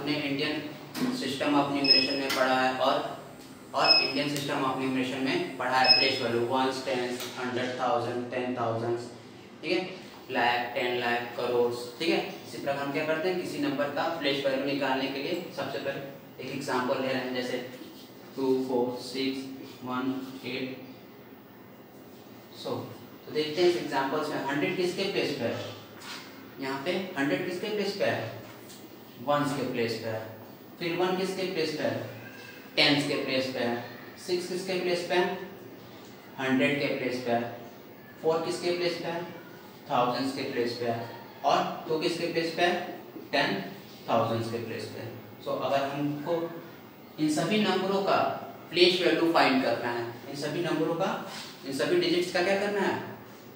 अपने Indian system of numeration में पढ़ा है और इंडियन सिस्टम ऑफ न्यूमरेशन में पढ़ा है प्लेस वैल्यू 1, 10, 100,000, 10,000, ठीक है, लाख, 10 लाख, करोड़, ठीक है। इसी प्रकार हम क्या करते हैं, किसी नंबर का प्लेस वैल्यू निकालने के लिए सबसे पहले एक एग्जांपल ले रहे हैं, जैसे 2, 4, 6, 1, 8। तो देखते हैं इस एग्जांपल्स में 100 किसके प्लेस पे है, यहाँ पे 100 किसके प्लेस पे है, वंस के प्लेस पे है। फिर 1 किसके प्लेस पे है, टेंस के प्लेस पे है। 6 किसके प्लेस पे है, 100 के प्लेस पे है। 4 किसके प्लेस पे है, थाउजेंड्स के प्लेस पे है। और 2 किसके प्लेस पे है, 10,000 के प्लेस पे है। सो अगर हमको इन सभी नंबरों का प्लेस वैल्यू फाइंड करना है, इन सभी नंबरों का, इन सभी डिजिट्स का क्या करना है,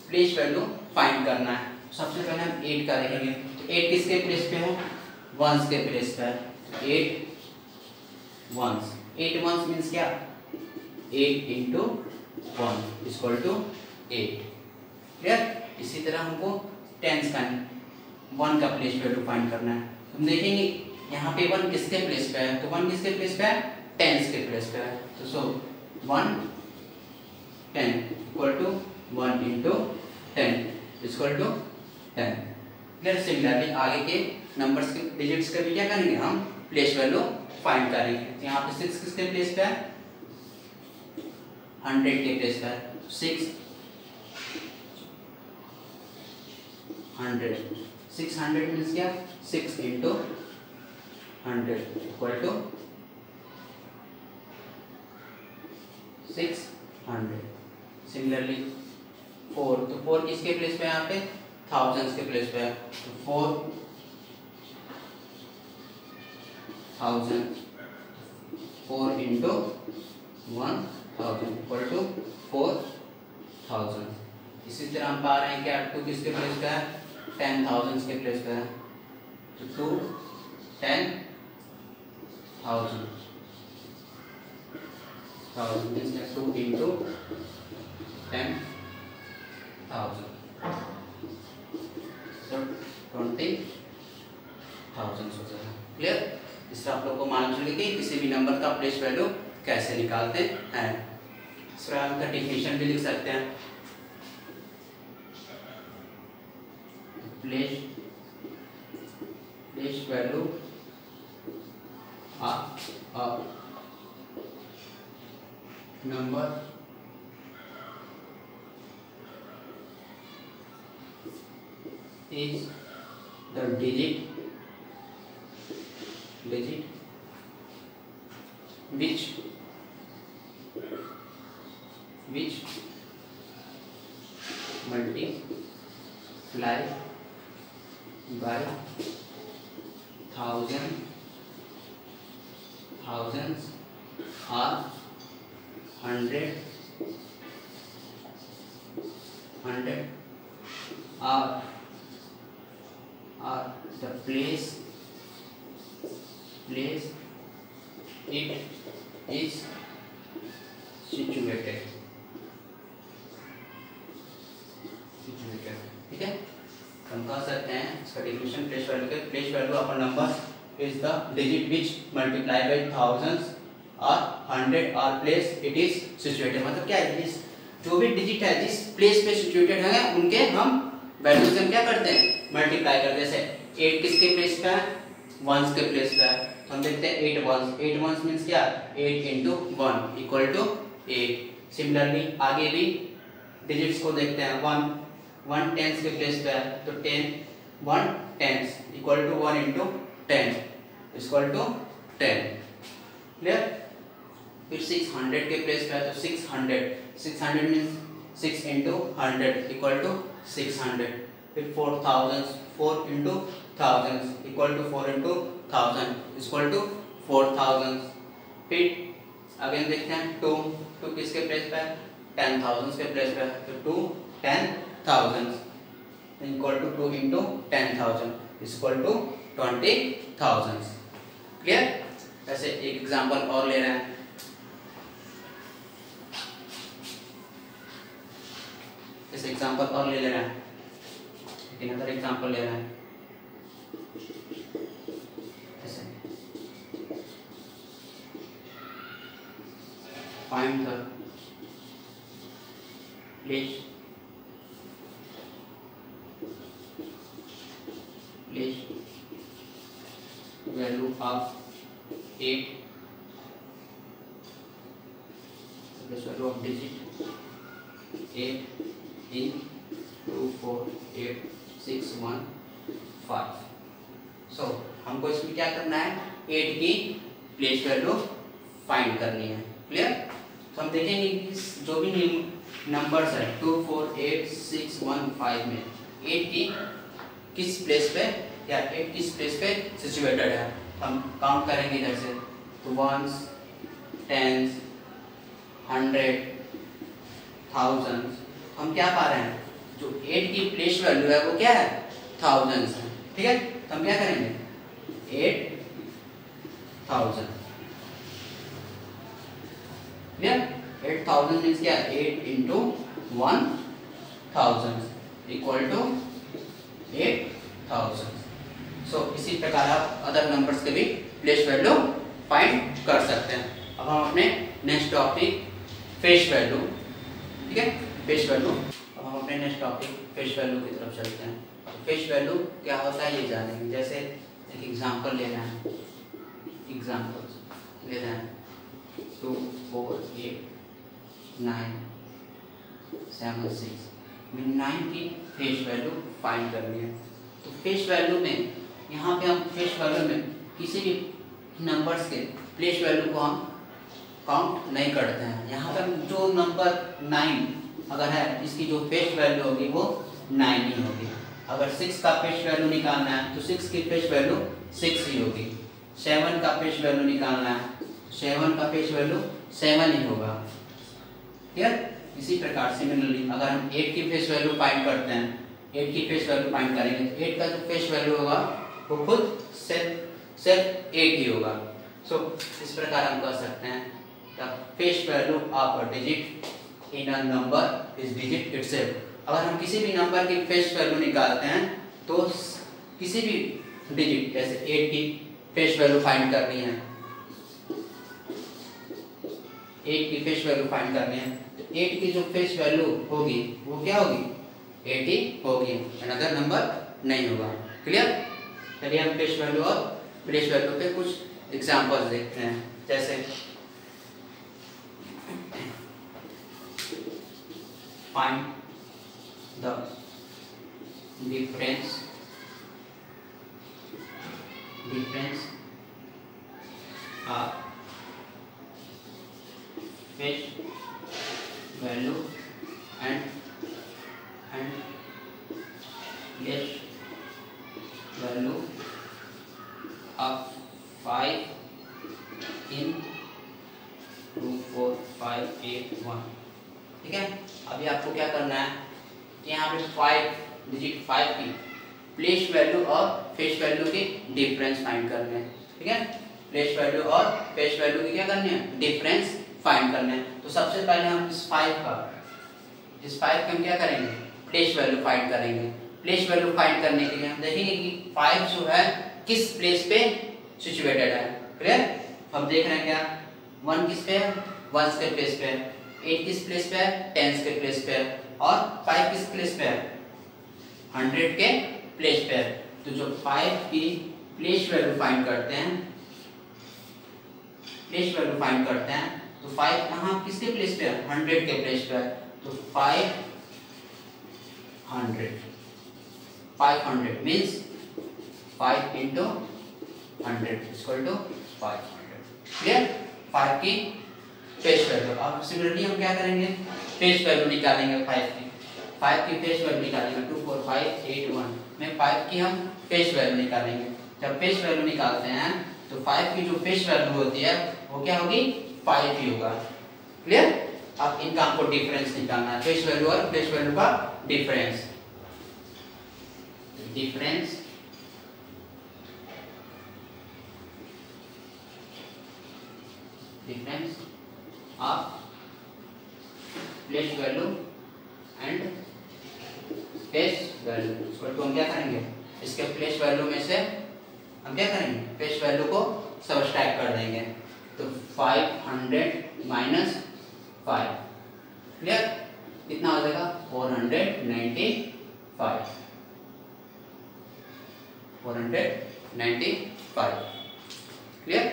प्लेस वैल्यू फाइंड करना है। सबसे पहले हम 8 का देखेंगे। तो 8 किसके प्लेस पे है, वंस के प्लेस पे है। 8 वंस, 8 वंस मीन्स क्या, 8 इंटू 1 इक्वल टू 8। क्लियर। इसी तरह हमको टेंस का 1 का प्लेस वैल्यू फाइंड करना है। हम देखेंगे यहाँ पे 1 किसके प्लेस पे है, तो 1 किसके प्लेस पे है, टेंस के प्लेस पे है। तो so 1 10 equal to 1 into 10 equal to 10। Clear. Similarly आगे के नंबर्स के डिजिट्स के भी क्या करेंगे, हम प्लेस वैल्यू फाइंड करेंगे। तो यहाँ पे 6 किसके प्लेस पे है, 100 के प्लेस पे है। 6 100, 600 मीन्स क्या, 6 इंटू 100 इक्वल टू 600। सिमिलरली 4, तो 4 किसके प्लेस पे है, यहाँ पे थाउजेंड्स के प्लेस पे है। तो 4,000, 4 इंटू 1000 इक्वल टू 4,000। इसी तरह हम पा रहे हैं क्या, 2 किसके प्लेस पे है, 10,000 के प्लेस पे है। तो 2 10,000 मीन्स 2 इंटू 10,000 तो 20,000 हो जाएगा। क्लियर। इससे आप लोग को मालूम चलेगा कि किसी भी नंबर का प्लेस वैल्यू कैसे निकालते हैं। इसमें हम का डेफिनेशन भी लिख सकते हैं। Place value of number is the digit which multiply by thousands or hundred or the place it is situated। ठीक है। हम कह सकते हैं इसका डेफिनेशन प्लेस वैल्यू के, place value of a number is the digit which multiply by thousands और 100 और प्लेस इट इज सिचुएटेड। मतलब क्या है, जिस जो भी डिजिट है जिस प्लेस पे सिचुएटेड है उनके हम वैल्यू से क्या करते हैं, मल्टीप्लाई करते हैं। जैसे 8 किसके प्लेस पे है, वंस के प्लेस पे है। तो हम देखते हैं 8 वंस मीन्स क्या, 8 इंटू 1 इक्वल टू 8। सिमिलरली आगे भी डिजिट्स को देखते हैं। 1 टेंस के प्लेस पे है, तो 1 tens equal to 1 into 10 equal to 10। Clear. फिर 600 के प्लेस पे है, तो 600 मीन्स 6 इंटू 100 इक्वल टू 600। फिर 4,000, 4 into 1000 equal to 4 into 1000 equal to 4,000। फिर अगेन देखते हैं 2 किसके प्लेस पे है, 10,000 के प्लेस पे है। तो 2 10,000 equal to 2 into 10,000 equal to 20,000। Clear. ऐसे एक एग्जांपल और ले रहे हैं। इस एग्जांपल और ले रहे हैं, एक अदर एग्जांपल ले रहे हैं। ऐसे find the place value of 8, place value of digit 8 in 2 4 8 6 1 5. सो हमको इसमें क्या करना है, 8 की प्लेस वैल्यू फाइंड करनी है। क्लियर? तो हम देखेंगे कि जो भी नंबर्स है 2 4 8 6 1 5 में 8 की किस प्लेस पे या 8 किस प्लेस पे सिचुएटेड है। हम काउंट करेंगे इधर से, तो वंस, टेंस, 100, थाउजेंड्स। हम क्या पा रहे हैं, जो 8 की प्लेस वैल्यू है वो क्या है, थाउजेंड्स है। ठीक है, तो हम क्या करेंगे, 8000। क्लियर? 8000 मीन्स क्या, 8 इंटू 1000 इक्वल टू 8000। सो इसी प्रकार आप अदर नंबर्स के भी प्लेस वैल्यू फाइंड कर सकते हैं। अब हम अपने नेक्स्ट टॉपिक फेस वैल्यू, ठीक है, फेस वैल्यू। अब हम अपने नेक्स्ट टॉपिक फेस वैल्यू की तरफ चलते हैं। फेस वैल्यू क्या होता है ये जानेंगे। जैसे एक एग्जांपल लेना है, एग्जांपल्स लेना है 2 4 8 9 7 6 में 9 की फेस वैल्यू फाइंड करनी है। तो फेस वैल्यू में यहाँ पे हम फेस वैल्यू में किसी भी नंबर्स के प्लेस वैल्यू को हम काउंट नहीं करते हैं। यहाँ पर जो नंबर 9 अगर है, इसकी जो फेस वैल्यू होगी वो 9 ही होगी। अगर 6 का फेस वैल्यू निकालना है तो 6 की फेस वैल्यू 6 ही होगी। 7 का फेस वैल्यू निकालना है, 7 का फेस वैल्यू 7 ही होगा। क्लियर? इसी प्रकार सिमिलरली अगर हम 8 की फेस वैल्यू फाइंड करते हैं, 8 की फेस वैल्यू फाइंड करेंगे तो 8 का जो फेस वैल्यू होगा वो खुद सिर्फ 8 ही होगा। सो इस प्रकार हम कह सकते हैं the face value of a digit in a number is digit itself. अगर हम किसी भी नंबर की फेस वैल्यू निकालते हैं तो किसी भी डिजिट, जैसे 8 की फेस वैल्यू फाइंड करनी है, 8 की फेस वैल्यू फाइंड करनी है तो 8 की जो फेस वैल्यू होगी वो क्या होगी, 80 होगी, अनदर नंबर नहीं होगा। क्लियर? चलिए हम फेस वैल्यू और प्लेस वैल्यू पे कुछ एग्जांपल्स देखते हैं। जैसे find the difference of face value and place value of 5 in 2 4 5 8 1। ठीक है, अभी आपको क्या करना है कि यहाँ पे 5 डिजिट 5 की प्लेस वैल्यू और फेस वैल्यू के डिफरेंस फाइंड करने हैं। ठीक है, प्लेस वैल्यू और फेस वैल्यू की क्या करनी है, डिफरेंस फाइंड करने हैं। तो सबसे पहले हम इस 5 के हम क्या करेंगे, प्लेस वैल्यू फाइंड करेंगे। प्लेस वैल्यू फाइंड करने के लिए हम देखेंगे कि 5 जो है किस प्लेस पे सिचुएटेड है। क्लियर? हम देख रहे हैं क्या, 1 किस पे है, 1 के प्लेस पे है, 8 किस प्लेस पे है, 10 के प्लेस पे है, और 5 किस प्लेस पे है, 100 के प्लेस पे है। तो जो 5 की प्लेस वैल्यू फाइंड करते हैं, तो 5 कहाँ किसके प्लेस पे है, 100 के प्लेस पे है। तो 500 means 5 into 100 equal to 500। Clear? 5 की फेस वैल्यू। अब सिमिलरली हम क्या करेंगे, फेस वैल्यू निकालेंगे 5 की फेस वैल्यू निकालेंगे 2 4 5 8 1 में 5 की हम फेस वैल्यू निकालेंगे। जब फेस वैल्यू निकालते हैं तो 5 की जो फेस वैल्यू होती है वो क्या होगी, 5 ही होगा। क्लियर? अब इनका हमको डिफरेंस निकालना है, फेस वैल्यू और फेस वैल्यू का difference of place value and face value. तो हम क्या करेंगे, इसके प्लेस वैल्यू में से हम क्या करेंगे, फेस वैल्यू को सबट्रैक्ट कर देंगे। तो 500 माइनस क्लियर? कितना हो जाएगा? 495 क्लियर?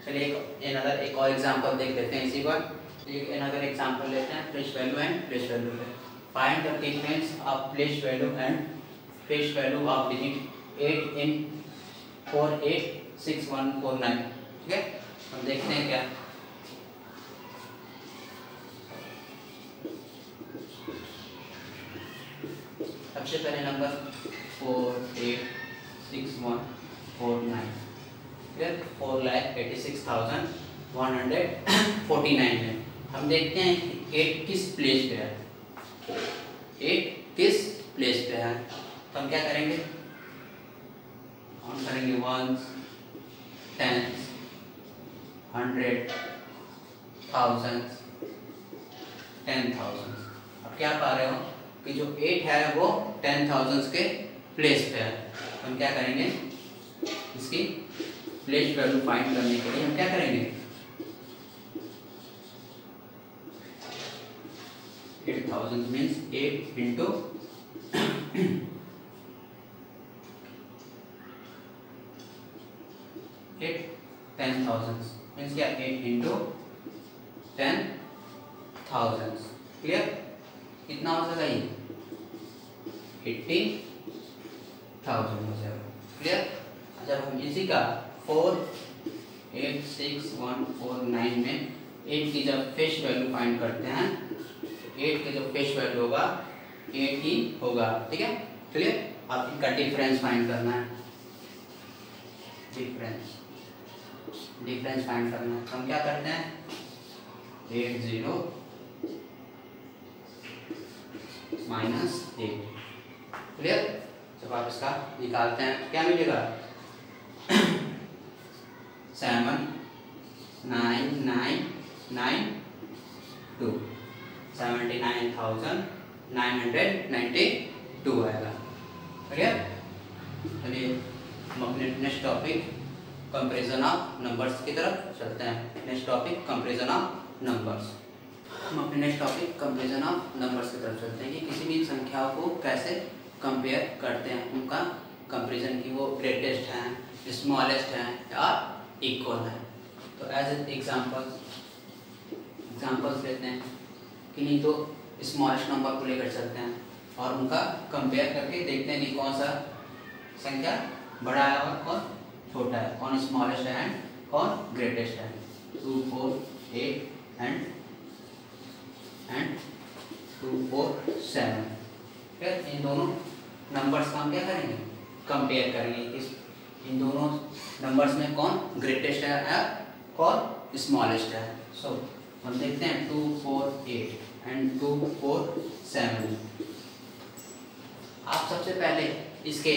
चलिए एक और एग्जांपल देख लेते हैं इसी पर। अनदर एग्जांपल लेते हैं place value and place value पे। Find the difference of place value and place value of digit 8 in 486149। ठीक है, हम देखते हैं क्या। सबसे पहले नंबर 486149, 4,86,149 है। हम देखते हैं कि 8 किस प्लेस पे है, 8 किस प्लेस पे है। तो हम क्या करेंगे, हम करेंगे वंस, टेंस, 100, 1000, 10,000। अब क्या पा रहे हो कि जो 8 है वो 10,000 के प्लेस पे है। तो हम क्या करेंगे, इसकी प्लेस वैल्यू फाइंड करने के लिए हम क्या करेंगे, 8,000 मीन्स 8 इंटू 10,000 मीन्स क्या, 8 इंटू 10,000। क्लियर? कितना हो जाएगा ये, 80,000 हो जाएगा। क्लियर? जब हम इसी का 486149 में 8 की जब फेस वैल्यू फाइंड करते हैं, 8 की जो फेस वैल्यू होगा 8 ही होगा। ठीक है, क्लियर? अब इनका डिफरेंस फाइंड करना है, डिफरेंस फाइंड करना है। तो हम क्या करते हैं, 80 - 8। क्लियर? जब आप इसका निकालते हैं क्या मिलेगा, 79,992 79,992 आएगा। क्लियर? चलिए हम अपने next topic comparison of numbers की तरफ चलते हैं। Next topic comparison of numbers. हम अपने next topic comparison of numbers की तरफ चलते हैं कि किसी भी संख्याओं को कैसे कंपेयर करते हैं, उनका कंपैरिजन की वो ग्रेटेस्ट है, स्मॉलेस्ट है या इक्वल है। तो एज एग्जांपल्स लेते हैं, किन्हीं तो स्मॉलेस्ट नंबर को लेकर चलते हैं और उनका कंपेयर करके देखते हैं कि कौन सा संख्या बड़ा है और कौन छोटा है, कौन स्मॉलेस्ट है एंड कौन ग्रेटेस्ट है। 2, 4, 8 एंड 2, 4, 7। फिर इन दोनों नंबर्स का हम क्या करेंगे, कंपेयर करेंगे इस इन दोनों नंबर्स में कौन ग्रेटेस्ट है या कौन स्मॉलेस्ट है। सो हम देखते हैं 2, 4, 8 एंड 2, 4, 7। आप सबसे पहले इसके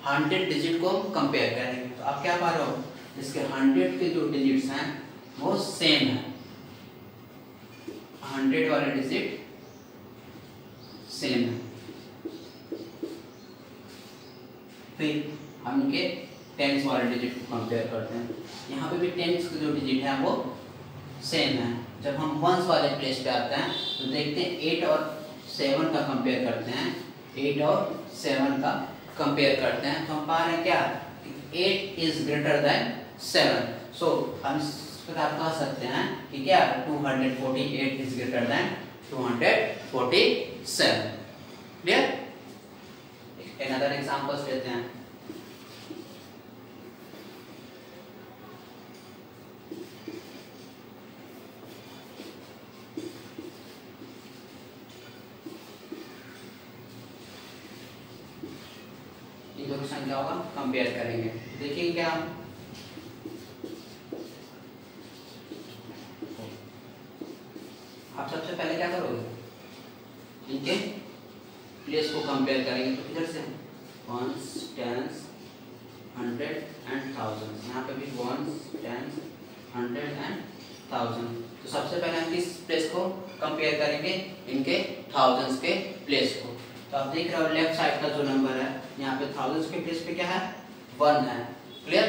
100 डिजिट को कंपेयर करेंगे। तो आप क्या पा रहे हो, इसके 100 के जो डिजिट्स हैं वो सेम है, 100 वाले डिजिट सेम है। फिर हम इनके टेंस वाले डिजिट को कंपेयर करते हैं। यहाँ पे भी टेंस के जो डिजिट है वो सेम है। जब हम वंस वाले प्लेस पे आते हैं तो देखते हैं 8 और 7 का कंपेयर करते हैं, 8 और 7 का कंपेयर करते हैं। तो हम पा रहे हैं क्या, 8 इज ग्रेटर देन 7। सो हम इस प्रकार कह सकते हैं कि क्या, 248 is greater than 247। Clear? Another examples लेते हैं। इन दोनों संख्याओं का कंपेयर करेंगे। देखिए क्या, आप सबसे पहले क्या करोगे, इनके प्लेस को कंपेयर करेंगे। तो इधर से वंस, टेंस, 100 एंड 1000, यहाँ पे भी वंस, टेंस, 100 एंड 1000। तो सबसे पहले हम किस प्लेस को कंपेयर करेंगे, इनके थाउजेंड्स के प्लेस को। तो आप देख रहे हो लेफ्ट साइड का जो नंबर है यहाँ पे थाउजेंड्स के प्लेस पे क्या है, 1 है। क्लियर?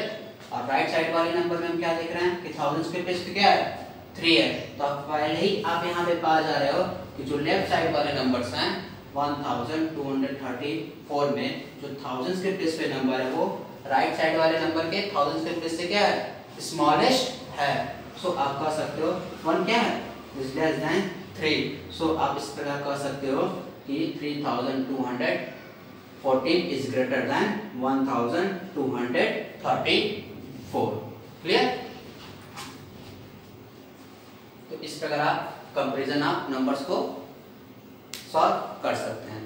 और राइट साइड वाले नंबर में हम क्या देख रहे हैं कि थाउजेंड्स के प्लेस पे क्या है, 3 है, तो आप पहले ही आप यहाँ पे पा जा रहे हो कि जो लेफ्ट साइड वाले नंबर्स हैं 1234 में जो थाउजेंड्स के प्लेस पे नंबर है वो राइट साइड वाले नंबर के थाउजेंड्स के प्लेस से क्या है, स्मॉलेस्ट है। सो आप कह सकते हो 1 क्या है, इज लेस देन 3। सो आप इस प्रकार कह सकते हो कि 3214 इज ग्रेटर देन 1234। क्लियर? तो इस प्रकार आप कंपैरिजन ऑफ नंबर्स को सॉल्व कर सकते हैं।